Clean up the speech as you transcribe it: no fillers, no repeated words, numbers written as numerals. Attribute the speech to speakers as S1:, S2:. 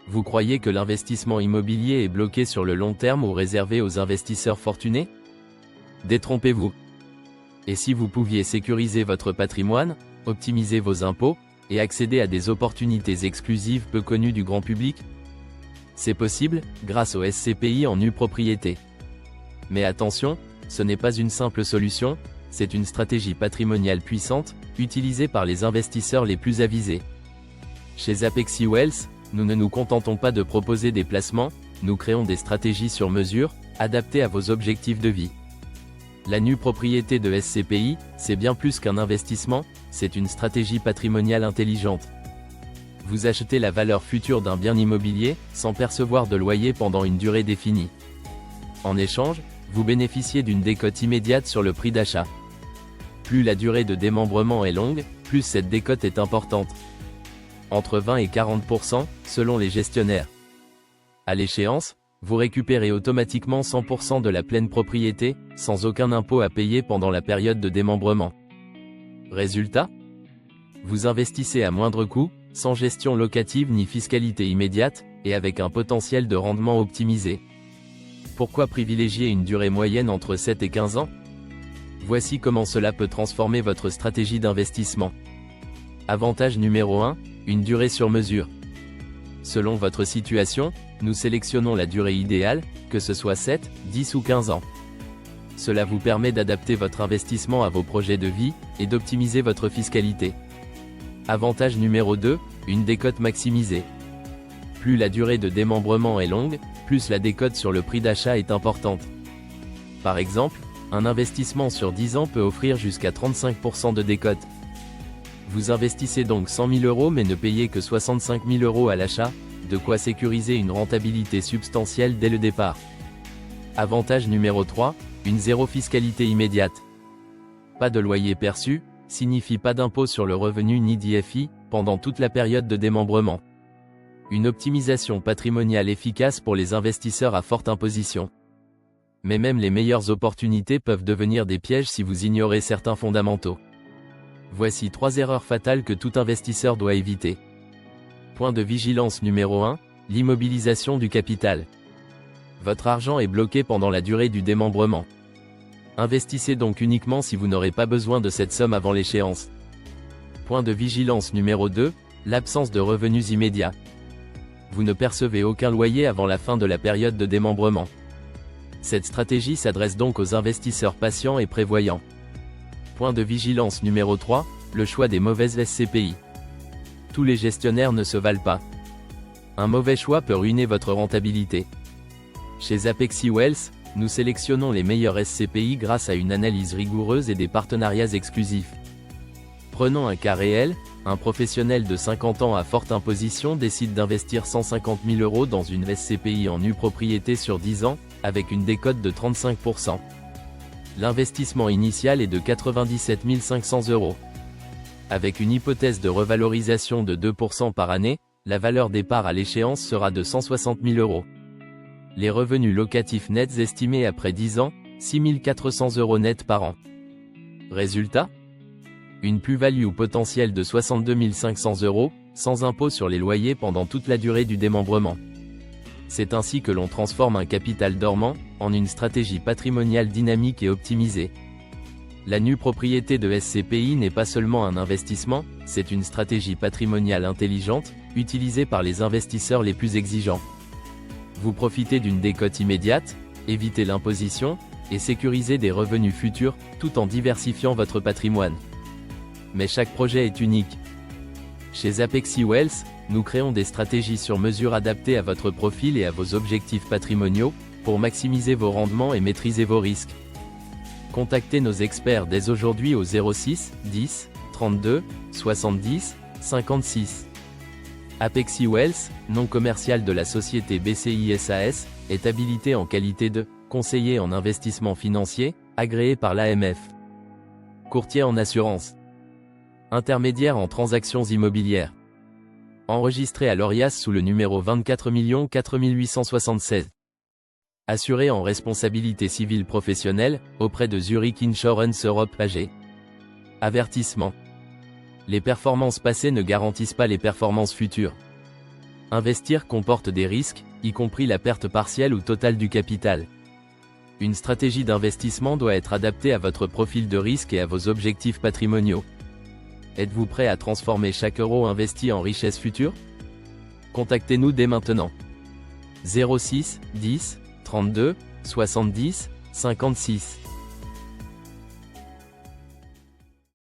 S1: Vous croyez que l'investissement immobilier est bloqué sur le long terme ou réservé aux investisseurs fortunés? Détrompez-vous. Et si vous pouviez sécuriser votre patrimoine, optimiser vos impôts, et accéder à des opportunités exclusives peu connues du grand public? C'est possible, grâce au SCPI en nue propriété. Mais attention, ce n'est pas une simple solution, c'est une stratégie patrimoniale puissante, utilisée par les investisseurs les plus avisés. Chez Apexi Wealth, nous ne nous contentons pas de proposer des placements, nous créons des stratégies sur mesure, adaptées à vos objectifs de vie. La nue propriété de SCPI, c'est bien plus qu'un investissement, c'est une stratégie patrimoniale intelligente. Vous achetez la valeur future d'un bien immobilier, sans percevoir de loyer pendant une durée définie. En échange, vous bénéficiez d'une décote immédiate sur le prix d'achat. Plus la durée de démembrement est longue, plus cette décote est importante. Entre 20 et 40%, selon les gestionnaires. À l'échéance, vous récupérez automatiquement 100% de la pleine propriété, sans aucun impôt à payer pendant la période de démembrement. Résultat? Vous investissez à moindre coût, sans gestion locative ni fiscalité immédiate, et avec un potentiel de rendement optimisé. Pourquoi privilégier une durée moyenne entre 7 et 15 ans? Voici comment cela peut transformer votre stratégie d'investissement. Avantage numéro 1, une durée sur mesure. Selon votre situation, nous sélectionnons la durée idéale, que ce soit 7, 10 ou 15 ans. Cela vous permet d'adapter votre investissement à vos projets de vie, et d'optimiser votre fiscalité. Avantage numéro 2, une décote maximisée. Plus la durée de démembrement est longue, plus la décote sur le prix d'achat est importante. Par exemple, un investissement sur 10 ans peut offrir jusqu'à 35% de décote. Vous investissez donc 100 000 € mais ne payez que 65 000 € à l'achat, de quoi sécuriser une rentabilité substantielle dès le départ. Avantage numéro 3, une zéro fiscalité immédiate. Pas de loyer perçu, signifie pas d'impôt sur le revenu ni d'IFI, pendant toute la période de démembrement. Une optimisation patrimoniale efficace pour les investisseurs à forte imposition. Mais même les meilleures opportunités peuvent devenir des pièges si vous ignorez certains fondamentaux. Voici 3 erreurs fatales que tout investisseur doit éviter. Point de vigilance numéro 1, l'immobilisation du capital. Votre argent est bloqué pendant la durée du démembrement. Investissez donc uniquement si vous n'aurez pas besoin de cette somme avant l'échéance. Point de vigilance numéro 2, l'absence de revenus immédiats. Vous ne percevez aucun loyer avant la fin de la période de démembrement. Cette stratégie s'adresse donc aux investisseurs patients et prévoyants. Point de vigilance numéro 3, le choix des mauvaises SCPI. Tous les gestionnaires ne se valent pas. Un mauvais choix peut ruiner votre rentabilité. Chez Apexi Wealth, nous sélectionnons les meilleurs SCPI grâce à une analyse rigoureuse et des partenariats exclusifs. Prenons un cas réel, un professionnel de 50 ans à forte imposition décide d'investir 150 000 € dans une SCPI en nue propriété sur 10 ans, avec une décote de 35%. L'investissement initial est de 97 500 €. Avec une hypothèse de revalorisation de 2% par année, la valeur départ à l'échéance sera de 160 000 €. Les revenus locatifs nets estimés après 10 ans, 6 400 € nets par an. Résultat? Une plus-value potentielle de 62 500 €, sans impôt sur les loyers pendant toute la durée du démembrement. C'est ainsi que l'on transforme un capital dormant, en une stratégie patrimoniale dynamique et optimisée. La nue propriété de SCPI n'est pas seulement un investissement, c'est une stratégie patrimoniale intelligente, utilisée par les investisseurs les plus exigeants. Vous profitez d'une décote immédiate, évitez l'imposition, et sécurisez des revenus futurs, tout en diversifiant votre patrimoine. Mais chaque projet est unique. Chez Apexi Wealth, nous créons des stratégies sur mesure adaptées à votre profil et à vos objectifs patrimoniaux, pour maximiser vos rendements et maîtriser vos risques. Contactez nos experts dès aujourd'hui au 06 10 32 70 56. Apexi Wealth, nom commercial de la société BCI SAS, est habilité en qualité de conseiller en investissement financier, agréé par l'AMF. Courtier en assurance. Intermédiaire en transactions immobilières. Enregistré à l'ORIAS sous le numéro 24 4876. Assuré en responsabilité civile professionnelle, auprès de Zurich Insurance Europe AG. Avertissement. Les performances passées ne garantissent pas les performances futures. Investir comporte des risques, y compris la perte partielle ou totale du capital. Une stratégie d'investissement doit être adaptée à votre profil de risque et à vos objectifs patrimoniaux. Êtes-vous prêt à transformer chaque euro investi en richesse future? Contactez-nous dès maintenant. 06 10 32 70 56